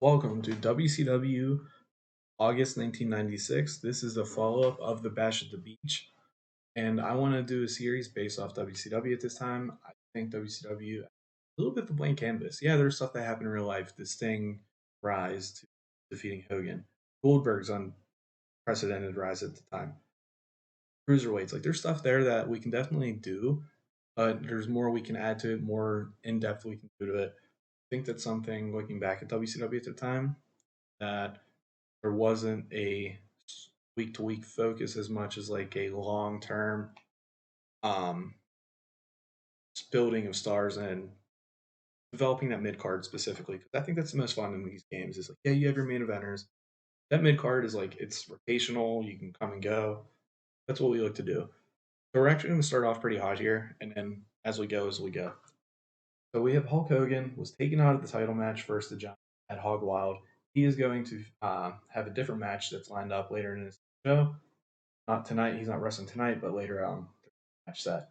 Welcome to WCW August 1996. This is the follow up of the Bash at the Beach, and I want to do a series based off WCW at this time. I think WCW, a little bit the blank canvas. Yeah, there's stuff that happened in real life. The Sting rise to defeating Hogan, Goldberg's unprecedented rise at the time, cruiserweights. Like, there's stuff there that we can definitely do, but there's more we can add to it, more in depth we can do to it. I think that's something looking back at WCW at the time that there wasn't a week to week focus as much as like a long term um, building of stars and developing that mid card specifically. Because I think that's the most fun in these games. Is like, yeah, you have your main eventers. That mid card is like it's rotational. You can come and go. That's what we like to do. So we're actually going to start off pretty hot here, and then as we go. So we have Hulk Hogan was taken out of the title match versus the Giant at Hog Wild. He is going to have a different match that's lined up later in this show. Not tonight. He's not wrestling tonight, but later on the match set.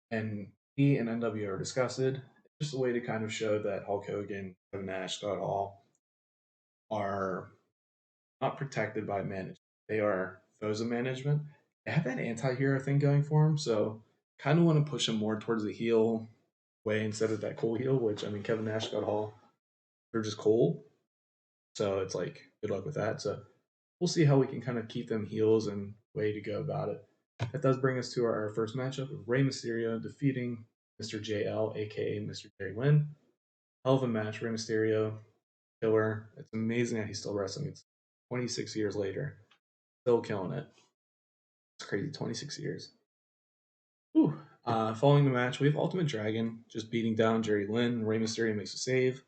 And he and NWO are disgusted. It's just a way to kind of show that Hulk Hogan, Kevin Nash, Scott Hall are not protected by management. They are foes of management. They have that anti-hero thing going for them, so kind of want to push them more towards the heel way instead of that cool heel, which I mean Kevin Nash, Scott Hall, they're just cool. So it's like good luck with that. So we'll see how we can kind of keep them heels and way to go about it. That does bring us to our first matchup of Rey Mysterio defeating Mr. JL, aka Mr. Jerry Lynn. Hell of a match, Rey Mysterio, killer. It's amazing that he's still wrestling. It's 26 years later, still killing it. It's crazy, 26 years. Whew. Following the match, we have Ultimate Dragon just beating down Jerry Lynn. Rey Mysterio makes a save.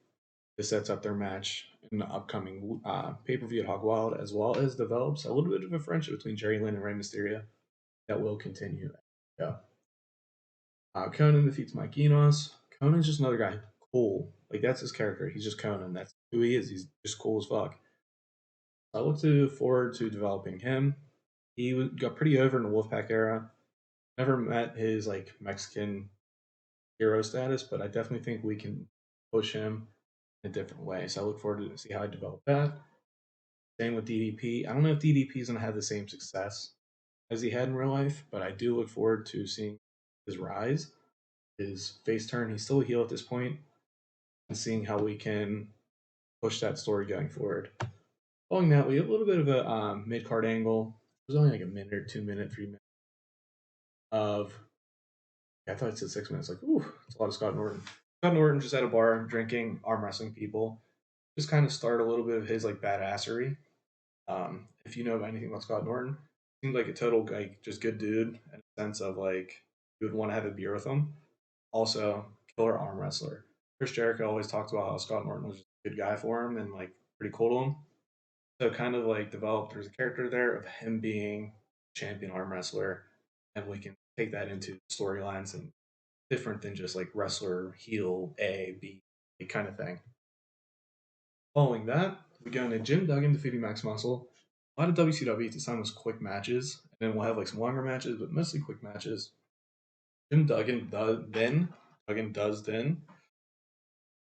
This sets up their match in the upcoming pay per view at Hog Wild, as well as develops a little bit of a friendship between Jerry Lynn and Rey Mysterio that will continue. Yeah. Conan defeats Mike Enos. Conan's just another guy. Cool. Like, that's his character. He's just Conan. That's who he is. He's just cool as fuck. I look forward to developing him. He got pretty over in the Wolfpack era. Never met his like Mexican hero status, but I definitely think we can push him in a different way. So I look forward to see how I develop that. Same with DDP. I don't know if DDP is going to have the same success as he had in real life, but I do look forward to seeing his rise, his face turn. He's still a heel at this point, and seeing how we can push that story going forward. Following that, we have a little bit of a mid card angle. It was only like a minute or 2 minute, 3 minutes of. I thought it said 6 minutes. Like, ooh, it's a lot of Scott Norton. Scott Norton just at a bar drinking, arm wrestling people. Just kind of start a little bit of his like badassery. If you know anything about Scott Norton, seems like a total like just good dude in a sense of like you would want to have a beer with him. Also, killer arm wrestler. Chris Jericho always talks about how Scott Norton was just a good guy for him and like pretty cool to him. So kind of like developed there's a character there of him being champion arm wrestler, and we can take that into storylines and different than just like wrestler heel A B kind of thing. Following that, we go into Jim Duggan defeating Max Muscle. A lot of WCW at this time was quick matches, and then we'll have like some longer matches, but mostly quick matches. Jim Duggan does then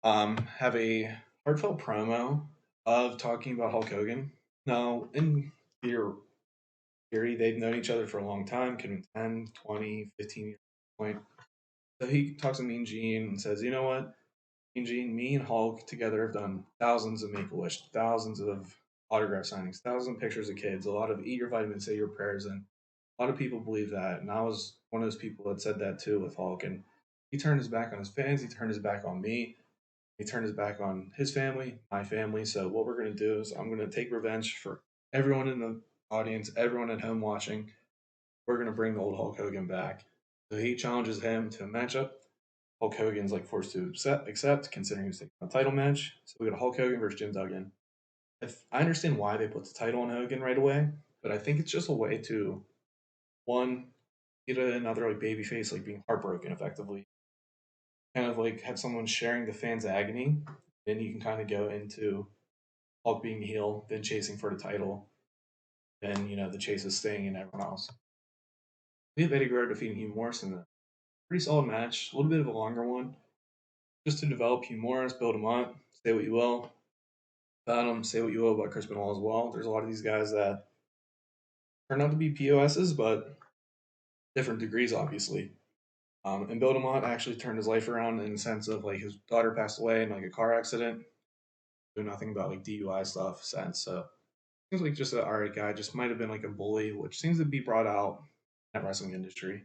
have a heartfelt promo of talking about Hulk Hogan. Now, in theory, they've known each other for a long time, could be 10, 20, 15 years at this point. So he talks to Mean Gene and says, you know what? Mean Gene, me and Hulk together have done thousands of Make-A-Wish, thousands of autograph signings, thousands of pictures of kids, a lot of eat your vitamins, say your prayers, and a lot of people believe that. And I was one of those people that said that too with Hulk. And he turned his back on his fans. He turned his back on me. He turned his back on his family, my family. So what we're going to do is I'm going to take revenge for everyone in the audience, everyone at home watching. We're going to bring the old Hulk Hogan back. So he challenges him to a matchup. Hulk Hogan's like forced to accept considering he's taking a title match. So we got Hulk Hogan versus Jim Duggan. I understand why they put the title on Hogan right away, but I think it's just a way to one get another like baby face like being heartbroken effectively, kind of like have someone sharing the fans' agony. Then you can kind of go into Hulk being heel, then chasing for the title, then the chase is Sting and everyone else. We have Eddie Guerrero defeating Hugh Morris in a pretty solid match, a little bit of a longer one, just to develop Hugh Morris, build him up, say what you will. Say what you will about Chris Benoit as well. There's a lot of these guys that turn out to be POSs, but different degrees, obviously. And Bill DeMott actually turned his life around in the sense of like his daughter passed away in like a car accident. Knew nothing about like DUI stuff since. So seems like just an alright guy. Just might have been like a bully, which seems to be brought out in the wrestling industry.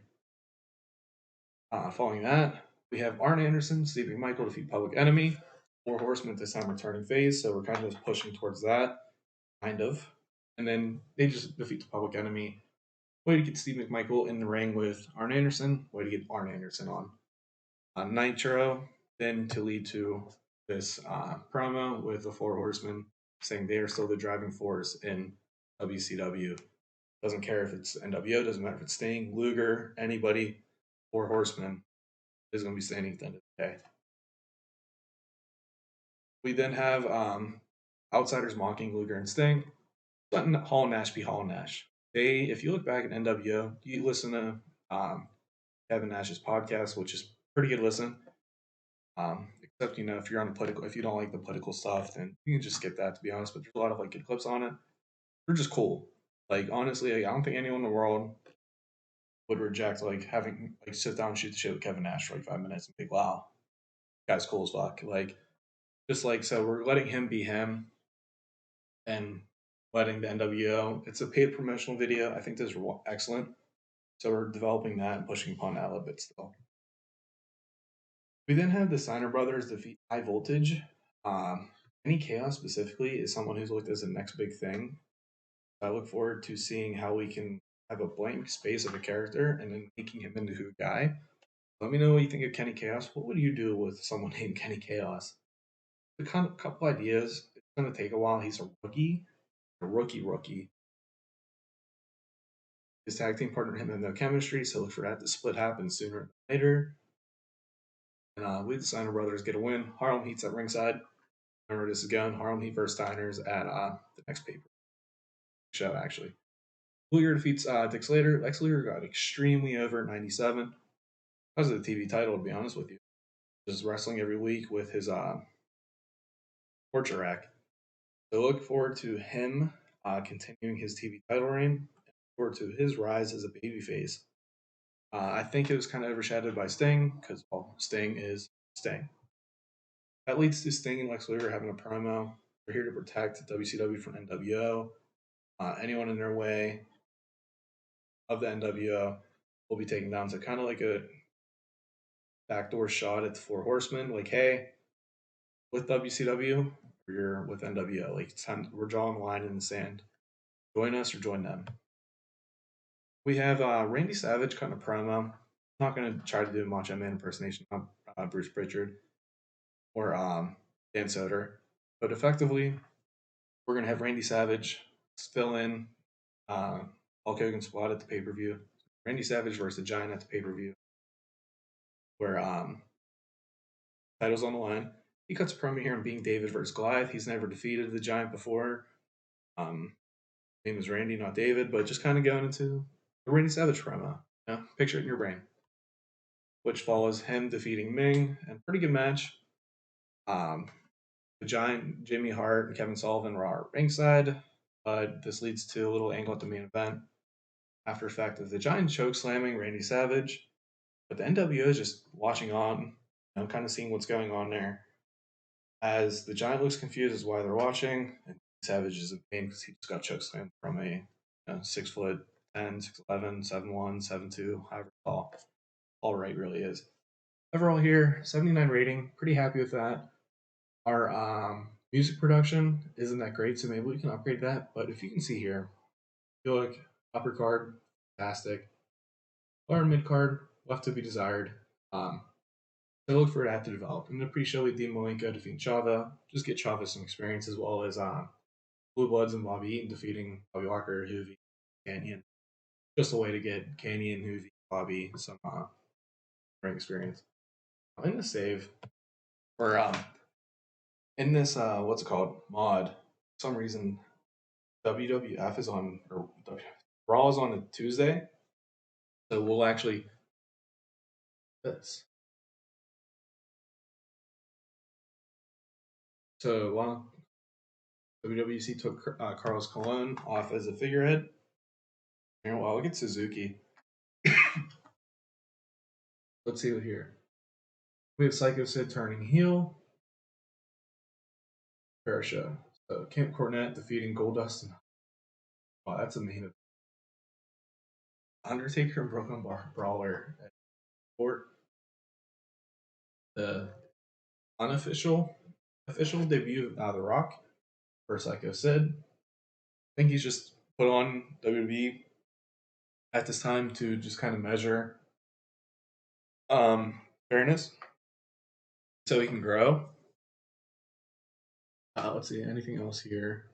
Following that, we have Arn Anderson, Steve McMichael defeat Public Enemy. Four Horsemen this time returning phase, so we're kind of just pushing towards that, kind of. And then they just defeat the Public Enemy. Way to get Steve McMichael in the ring with Arn Anderson. Way to get Arn Anderson on. Nitro, then to lead to this promo with the Four Horsemen saying they are still the driving force in WCW. Doesn't care if it's NWO, doesn't matter if it's Sting, Luger, anybody, Four Horsemen is going to be standing at the end of the day. We then have outsiders mocking Luger and Sting. Letting Hall and Nash be Hall and Nash. They, if you look back at NWO, you listen to Kevin Nash's podcast, which is pretty good listen. Except if you're on the political, if you don't like the political stuff, then you can just skip that. To be honest, but there's a lot of like good clips on it. They're just cool. Like honestly, like, I don't think anyone in the world would reject like having like sit down and shoot the shit with Kevin Nash for like 5 minutes and be like, wow, guy's cool as fuck. Like just like so, we're letting him be him and letting the NWO. It's a paid promotional video. I think those are excellent. So we're developing that and pushing upon that a little bit still. We then have the Steiner brothers defeat High Voltage. Any Chaos specifically is someone who's looked as the next big thing. I look forward to seeing how we can have a blank space of a character and then making him into a guy. Let me know what you think of Kenny Chaos. What would you do with someone named Kenny Chaos? A couple ideas. It's going to take a while. He's a rookie. His tag team partner and him have no chemistry, so look for that to split happen sooner than later. And we, the Steiner brothers, get a win. Harlem Heat's at ringside. Remember this is going. Harlem Heat versus Steiners at the next paper show, actually. Luger defeats Dick Slater. Lex Luger got extremely over at 97. That was the TV title, to be honest with you. Just wrestling every week with his torture rack. So look forward to him continuing his TV title reign. Look forward to his rise as a babyface. I think it was kind of overshadowed by Sting because Sting is Sting. That leads to Sting and Lex Luger having a promo. They're here to protect WCW from NWO. Anyone in their way of the NWO will be taken down. So kind of like a backdoor shot at the Four Horsemen. Like, hey, with WCW, or you're with NWO. Like, it's time, we're drawing a line in the sand. Join us or join them. We have Randy Savage cutting a promo. I'm not going to try to do a Macho Man impersonation of Bruce Pritchard or Dan Soder. But effectively, we're going to have Randy Savage fill in Hulk Hogan spot at the pay per view. Randy Savage versus the Giant at the pay per view, where title's on the line. He cuts a promo here on being David versus Goliath. He's never defeated the Giant before. Name is Randy, not David, but just kind of going into the Randy Savage promo. Picture it in your brain, which follows him defeating Ming, and pretty good match. The Giant, Jimmy Hart, and Kevin Sullivan were ringside, but this leads to a little angle at the main event. After effect of the Giant choke slamming Randy Savage, but the NWO is just watching on, kind of seeing what's going on there. As the Giant looks confused as why they're watching, and Savage is in pain because he just got choke slammed from a 6'10", 6'11", 7'1", 7'2", however tall. All right, really is. Overall here, 79 rating. Pretty happy with that. Our music production isn't that great, so maybe we can upgrade that. But if you can see here, feel like upper card, fantastic. Lower mid card, left to be desired. So look for that to develop. In the pre-show, we Dean Malenko defeating Chava. Just get Chava some experience, as well as Blue Bloods and Bobby Eaton defeating Bobby Walker, Hoovy, Canyon. Just a way to get Canyon, Hoovy, Bobby some ring experience. In the save, or in this what's it called mod, for some reason WWF is on, or Raw is on a Tuesday, so we'll actually this. So WWC took Carlos Colon off as a figurehead. And well, look at Suzuki. Let's see here. We have Psycho Sid turning heel. Fair show. So Camp Cornette defeating Goldust. Wow, that's a main event. Undertaker and Brooklyn Brawler at court. The unofficial official debut of The Rock for Psycho Sid. I think he's just put on WWE at this time to just kind of measure fairness so he can grow. Let's see, anything else here?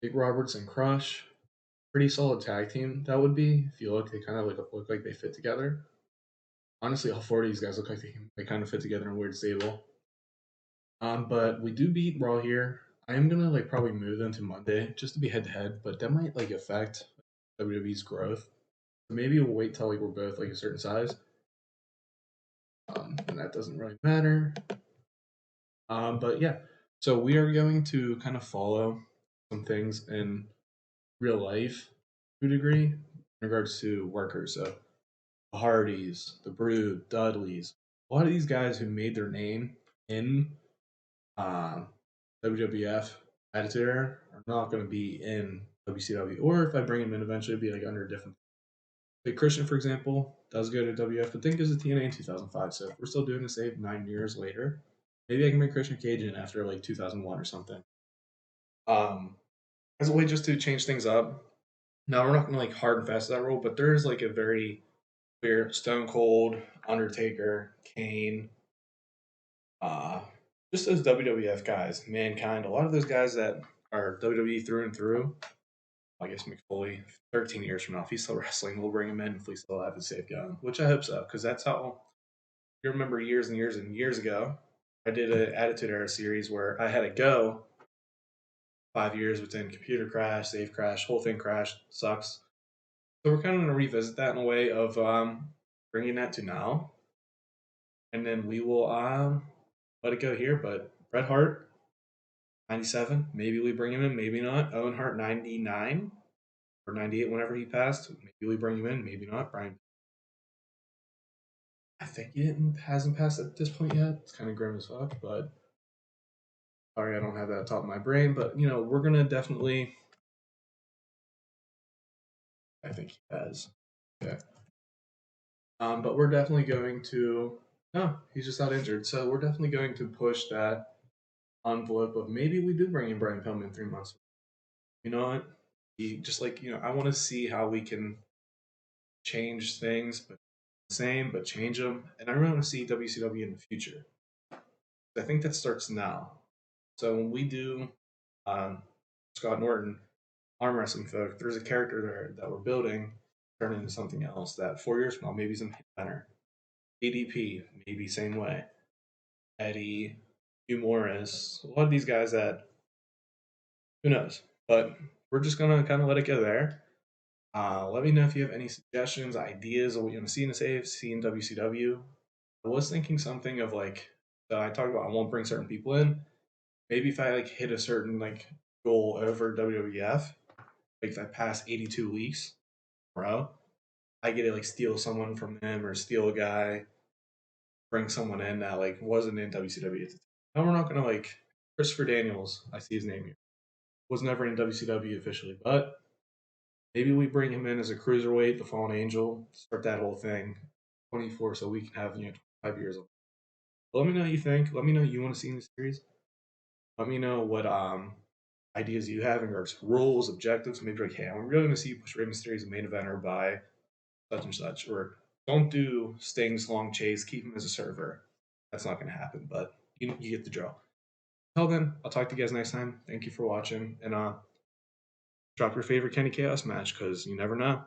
Big Roberts and Crush. Pretty solid tag team that would be. If you look, they kind of look like they fit together. Honestly, all 4 of these guys look like they kind of fit together in a weird stable. But we do beat Raw here. I am gonna probably move them to Monday just to be head to head, but that might affect WWE's growth. So maybe we'll wait till we're both a certain size. And that doesn't really matter. But yeah, so we are going to kind of follow some things in real life to a degree in regards to workers. So the Hardys, the Brood, Dudleys, a lot of these guys who made their name in WWF Attitude Era are not going to be in WCW. Or if I bring them in eventually, it'd be under a different. Like Christian, for example, does go to WF, but then goes to TNA in 2005. So if we're still doing the same 9 years later, maybe I can bring Christian Cage in after 2001 or something. As a way just to change things up. Now we're not going to hard and fast that rule, but there is a very clear Stone Cold, Undertaker, Kane, uh, just those WWF guys, Mankind, a lot of those guys that are WWE through and through. I guess McFoley, 13 years from now, if he's still wrestling, we'll bring him in if we still have his safe going, which I hope so, because that's how you remember years and years and years ago. I did an Attitude Era series where I had to go 5 years, but then computer crash, save crash, whole thing crashed, sucks. So we're kind of going to revisit that in a way of bringing that to now, and then we will let it go here. But Bret Hart, 97, maybe we bring him in, maybe not. Owen Hart, 99 or 98, whenever he passed, maybe we bring him in, maybe not. Brian, I think he hasn't passed at this point yet. It's kind of grim as fuck, but sorry, I don't have that top of my brain. But we're gonna definitely. I think he has. Yeah. But we're definitely going to. No, he's just not injured. So we're definitely going to push that envelope of maybe we do bring in Brian Pillman in 3 months. You know what? He just I want to see how we can change things, but the same, but change them. And I really want to see WCW in the future. I think that starts now. So when we do Scott Norton arm wrestling folk, there's a character there that we're building turn into something else that 4 years from now maybe he's a banner. ADP, maybe same way. Eddie, Hugh Morris, a lot of these guys that who knows. But we're just gonna kind of let it go there. Let me know if you have any suggestions, ideas of what you want to see in the AFC and WCW. I was thinking something of so I talked about I won't bring certain people in. Maybe if I hit a certain goal over WWF, if I pass 82 weeks in a row, I get to steal someone from them or steal a guy, bring someone in that wasn't in WCW at the time. No, we're not gonna Christopher Daniels. I see his name here. Was never in WCW officially, but maybe we bring him in as a cruiserweight, the Fallen Angel, start that whole thing, 24, so we can have 5 years. Let me know what you think. Let me know what you want to see in the series. Let me know what ideas you have in regards to rules, objectives. Maybe hey, I'm really going to see you push Rey Mysterio as a main eventer by such and such, or don't do Sting's long chase. Keep him as a server. That's not going to happen, but you get the drill. Until then, I'll talk to you guys next time. Thank you for watching, and drop your favorite Kenny Chaos match because you never know.